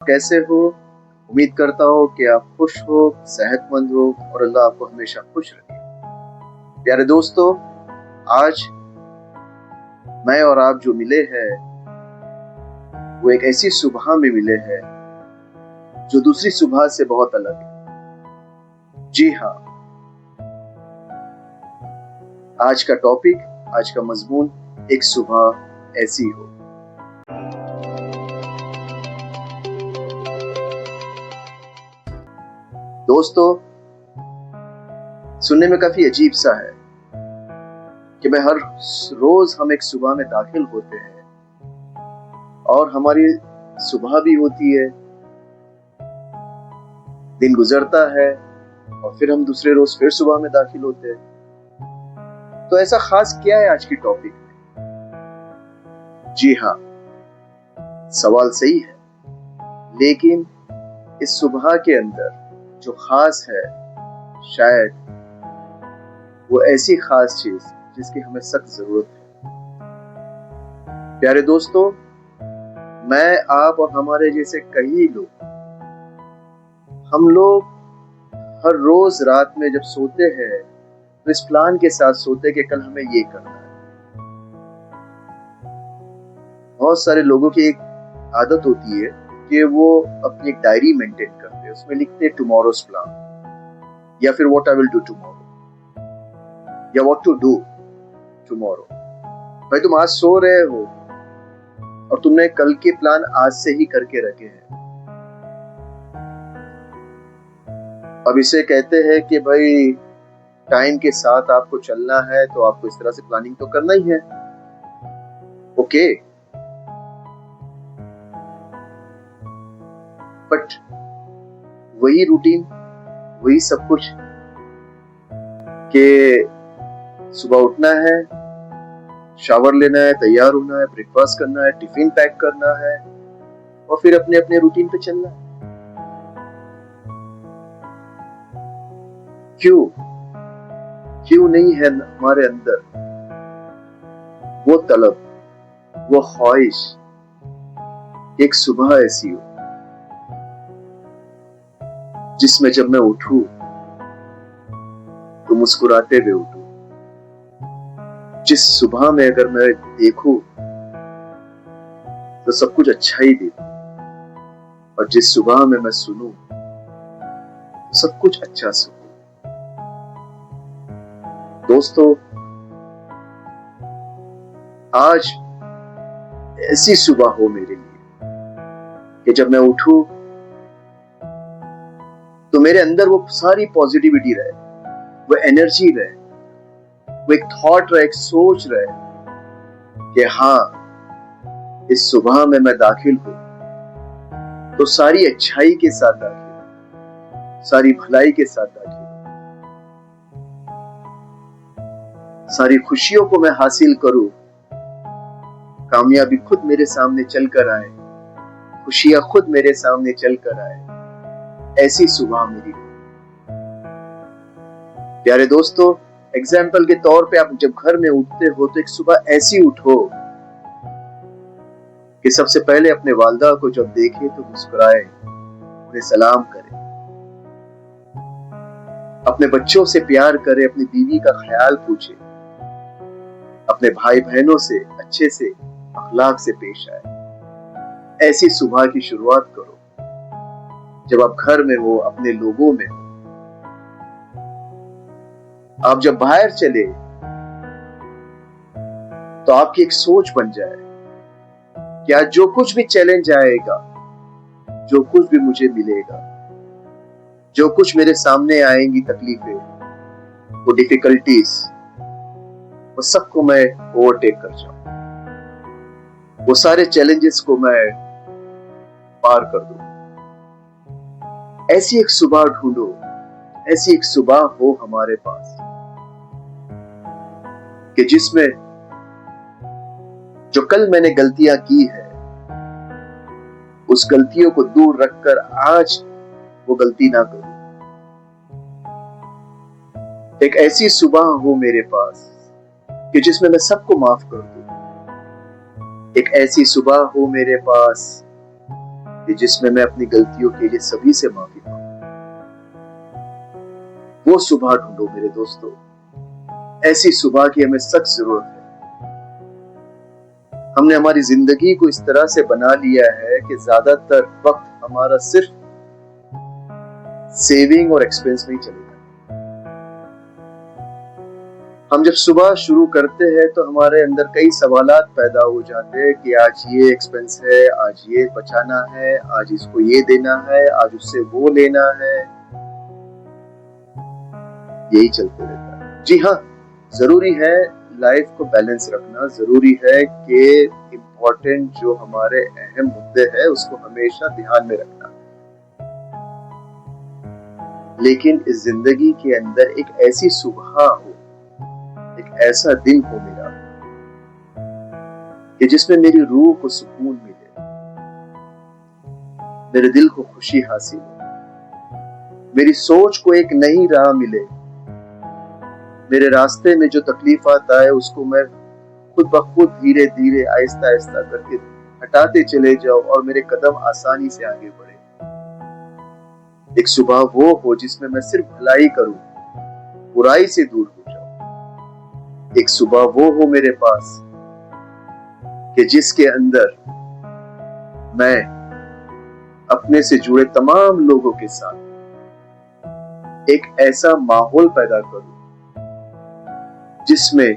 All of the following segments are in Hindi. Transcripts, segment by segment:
कैसे हो? उम्मीद करता हूँ कि आप खुश हो, सेहतमंद हो और अल्लाह आपको हमेशा खुश रखे। प्यारे दोस्तों, आज मैं और आप जो मिले हैं वो एक ऐसी सुबह में मिले हैं जो दूसरी सुबह से बहुत अलग है। जी हाँ, आज का टॉपिक, आज का मजमून, एक सुबह ऐसी हो। दोस्तों, सुनने में काफी अजीब सा है कि मैं हर रोज हम एक सुबह में दाखिल होते हैं और हमारी सुबह भी होती है, दिन गुजरता है और फिर हम दूसरे रोज फिर सुबह में दाखिल होते हैं। तो ऐसा खास क्या है आज की टॉपिक में? जी हाँ, सवाल सही है, लेकिन इस सुबह के अंदर जो खास है, शायद वो ऐसी खास चीज जिसकी हमें सख्त जरूरत है। प्यारे दोस्तों, मैं, आप और हमारे जैसे कई लोग, हम लोग हर रोज रात में जब सोते हैं तो इस प्लान के साथ सोते हैं कि कल हमें ये करना है। बहुत सारे लोगों की एक आदत होती है कि वो अपनी एक डायरी मेंटेन करते हैं, उसमें लिखते हैं टुमारोज प्लान, या फिर what I will do tomorrow, या व्हाट टू डू टुमारो। भाई, तुम आज सो रहे हो और तुमने कल के प्लान आज से ही करके रखे हैं। अब इसे कहते हैं कि भाई टाइम के साथ आपको चलना है तो आपको इस तरह से प्लानिंग तो करना ही है। ओके, बट वही रूटीन, वही सब कुछ कि सुबह उठना है, शावर लेना है, तैयार होना है, ब्रेकफास्ट करना है, टिफिन पैक करना है और फिर अपने अपने रूटीन पे चलना है। क्यों नहीं है हमारे अंदर वो तलब, वो ख्वाहिश, एक सुबह ऐसी हो जिसमें जब मैं उठूं तो मुस्कुराते हुए उठूं, जिस सुबह में अगर मैं देखूं तो सब कुछ अच्छा ही देखूं, और जिस सुबह में मैं सुनूं तो सब कुछ अच्छा सुनूं। दोस्तों, आज ऐसी सुबह हो मेरे लिए कि जब मैं उठूं तो मेरे अंदर वो सारी पॉजिटिविटी रहे, वो एनर्जी रहे, वो एक थॉट रहे, एक सोच रहे कि हाँ, इस सुबह में मैं दाखिल हूं तो सारी अच्छाई के साथ दाखिल, सारी भलाई के साथ दाखिल, सारी खुशियों को मैं हासिल करूं, कामयाबी खुद मेरे सामने चल कर आए, खुशियां खुद मेरे सामने चल कर आए, ऐसी सुबह मेरी हो। प्यारे दोस्तों, एग्जाम्पल के तौर पे आप जब घर में उठते हो तो एक सुबह ऐसी उठो कि सबसे पहले अपने वालिदा को जब देखे तो मुस्कुराए, उन्हें सलाम करे, अपने बच्चों से प्यार करे, अपनी बीवी का ख्याल पूछे, अपने भाई बहनों से अच्छे से अखलाक से पेश आए। ऐसी सुबह की शुरुआत करो जब आप घर में हो, अपने लोगों में हो। आप जब बाहर चले तो आपकी एक सोच बन जाए कि आज जो कुछ भी चैलेंज आएगा, जो कुछ भी मुझे मिलेगा, जो कुछ मेरे सामने आएंगी तकलीफें, वो डिफिकल्टीज, वो सबको मैं ओवरटेक कर जाऊं, वो सारे चैलेंजेस को मैं पार कर दूं। ऐसी एक सुबह ढूंढो, ऐसी एक सुबह हो हमारे पास कि जिसमें जो कल मैंने गलतियां की है, उस गलतियों को दूर रखकर आज वो गलती ना करूं। एक ऐसी सुबह हो मेरे पास कि जिसमें मैं सबको माफ कर दूं। एक ऐसी सुबह हो मेरे पास कि जिसमें मैं अपनी गलतियों के लिए सभी से माफी मांगू। वो सुबह ढूंढो मेरे दोस्तों, ऐसी सुबह की हमें सख्त जरूरत है। हमने हमारी जिंदगी को इस तरह से बना लिया है कि ज्यादातर वक्त हमारा सिर्फ सेविंग और एक्सपेंस में ही चलेगा। हम जब सुबह शुरू करते हैं तो हमारे अंदर कई सवालात पैदा हो जाते हैं कि आज ये एक्सपेंस है, आज ये बचाना है, आज इसको ये देना है, आज उससे वो लेना है। यही चलते रहता है। जी हाँ, जरूरी है लाइफ को बैलेंस रखना, जरूरी है कि इम्पोर्टेंट जो हमारे अहम मुद्दे हैं उसको हमेशा ध्यान में रखना। लेकिन इस जिंदगी के अंदर एक ऐसी सुबह हो, एक ऐसा दिन हो मेरा कि जिसमें मेरी रूह को सुकून मिले, मेरे दिल को खुशी हासिल हो, मेरी सोच को एक नई राह मिले, मेरे रास्ते में जो तकलीफात आए उसको मैं खुद ब खुद धीरे धीरे आहिस्ता आहिस्ता करके हटाते चले जाओ और मेरे कदम आसानी से आगे बढ़े। एक सुबह वो हो जिसमें मैं सिर्फ भलाई करूं, बुराई से दूर हो जाऊं। एक सुबह वो हो मेरे पास कि जिसके अंदर मैं अपने से जुड़े तमाम लोगों के साथ एक ऐसा माहौल पैदा करूं जिसमें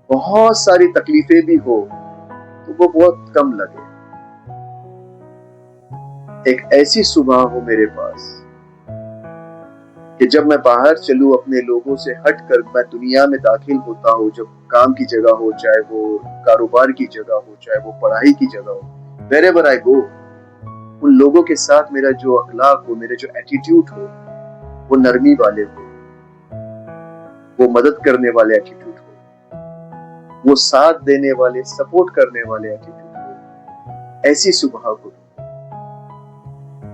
बहुत सारी तकलीफें भी हो तो वो बहुत कम लगे। एक ऐसी सुबह हो मेरे पास कि जब मैं बाहर चलूं अपने लोगों से हटकर मैं दुनिया में दाखिल होता हूं, जब काम की जगह हो, चाहे वो कारोबार की जगह हो, चाहे वो पढ़ाई की जगह हो, wherever I go, उन लोगों के साथ मेरा जो अखलाक हो, मेरे जो एटीट्यूड हो, वो नरमी वाले हो, वो मदद करने वाले एटीट्यूड हो, वो साथ देने वाले, सपोर्ट करने वाले एटीट्यूड हो। ऐसी सुबह को,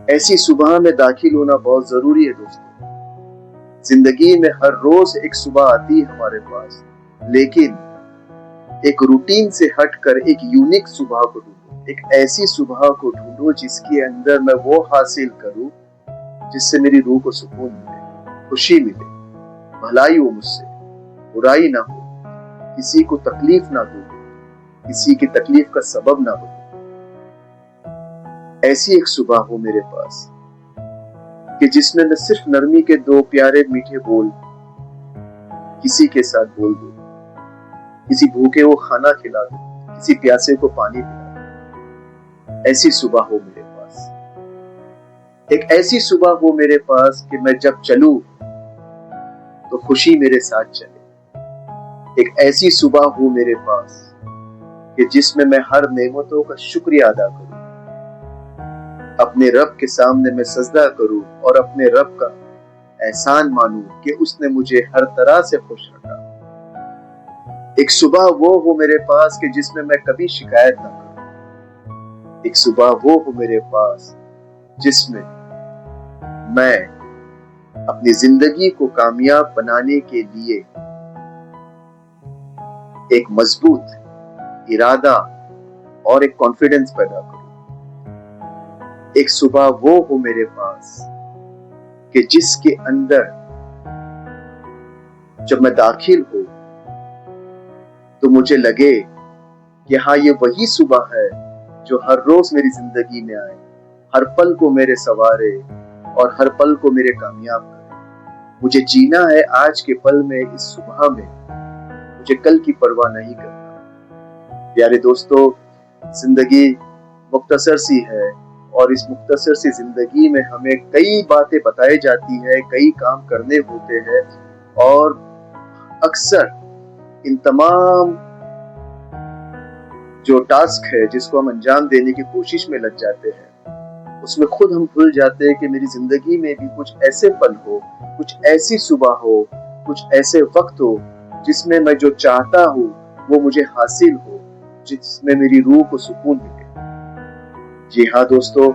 ऐसी सुबह में दाखिल होना बहुत जरूरी है दोस्तों। जिंदगी में हर रोज एक सुबह आती है हमारे पास, लेकिन एक रूटीन से हटकर एक यूनिक सुबह को ढूंढो, एक ऐसी सुबह को ढूंढो जिसके अंदर मैं वो हासिल करूं जिससे मेरी रूह को सुकून मिले, खुशी मिले, भलाई हो मुझसे, बुराई ना हो, किसी को तकलीफ ना दूं, किसी की तकलीफ का सबब ना हो। ऐसी एक सुबह हो मेरे पास कि जिसमें मैं सिर्फ नरमी के दो प्यारे मीठे बोल किसी के साथ बोल दूं, किसी भूखे को खाना खिला दूं, किसी प्यासे को पानी पिला दूं। ऐसी सुबह हो मेरे पास। एक ऐसी सुबह हो मेरे पास कि मैं जब चलूं तो खुशी मेरे साथ चले। एक ऐसी सुबह हो मेरे पास कि जिसमें मैं हर नेमतों का शुक्रिया अदा करूं, अपने रब के सामने मैं सजदा करूं और अपने रब का एहसान मानूं कि उसने मुझे हर तरह से खुश रखा। एक सुबह वो हो मेरे पास कि जिसमें मैं कभी शिकायत ना करूं। एक सुबह वो हो मेरे पास जिसमें मैं अपनी जिंदगी को कामयाब बनाने के लिए एक मजबूत इरादा और एक कॉन्फिडेंस पैदा करूं। एक सुबह वो हो मेरे पास कि जिसके अंदर जब मैं दाखिल हो तो मुझे लगे कि हाँ, ये वही सुबह है जो हर रोज मेरी जिंदगी में आए, हर पल को मेरे सवारे और हर पल को मेरे कामयाब करे। मुझे जीना है आज के पल में, इस सुबह में, मुझे कल की परवाह नहीं करना। प्यारे दोस्तों, जिंदगी मुख्तसर सी है और इस मुख्तसर सी जिंदगी में हमें कई बातें बताई जाती है, कई काम करने होते हैं और अक्सर इन तमाम जो टास्क है जिसको हम अंजाम देने की कोशिश में लग जाते हैं, उसमें खुद हम भूल जाते हैं कि मेरी जिंदगी में भी कुछ ऐसे पल हो, कुछ ऐसी सुबह हो, कुछ ऐसे वक्त हो जिसमें मैं जो चाहता हूं वो मुझे हासिल हो, जिसमें मेरी रूह को सुकून मिले। जी हाँ दोस्तों,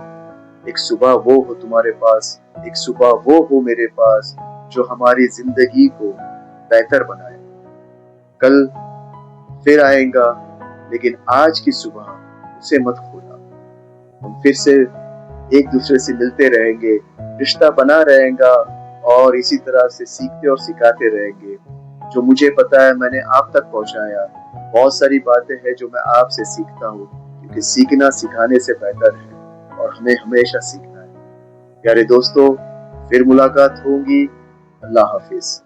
एक सुबह वो हो तुम्हारे पास, एक सुबह वो हो मेरे पास जो हमारी जिंदगी को बेहतर बनाए। कल फिर आएगा, लेकिन आज की सुबह उसे मत खोना। हम फिर से एक दूसरे से मिलते रहेंगे, रिश्ता बना रहेगा और इसी तरह से सीखते और सिखाते रहेंगे। जो मुझे पता है मैंने आप तक पहुंचाया। बहुत सारी बातें हैं जो मैं आपसे सीखता हूँ, क्योंकि सीखना सिखाने से बेहतर है और हमें हमेशा सीखना है। प्यारे दोस्तों, फिर मुलाकात होगी। अल्लाह हाफिज।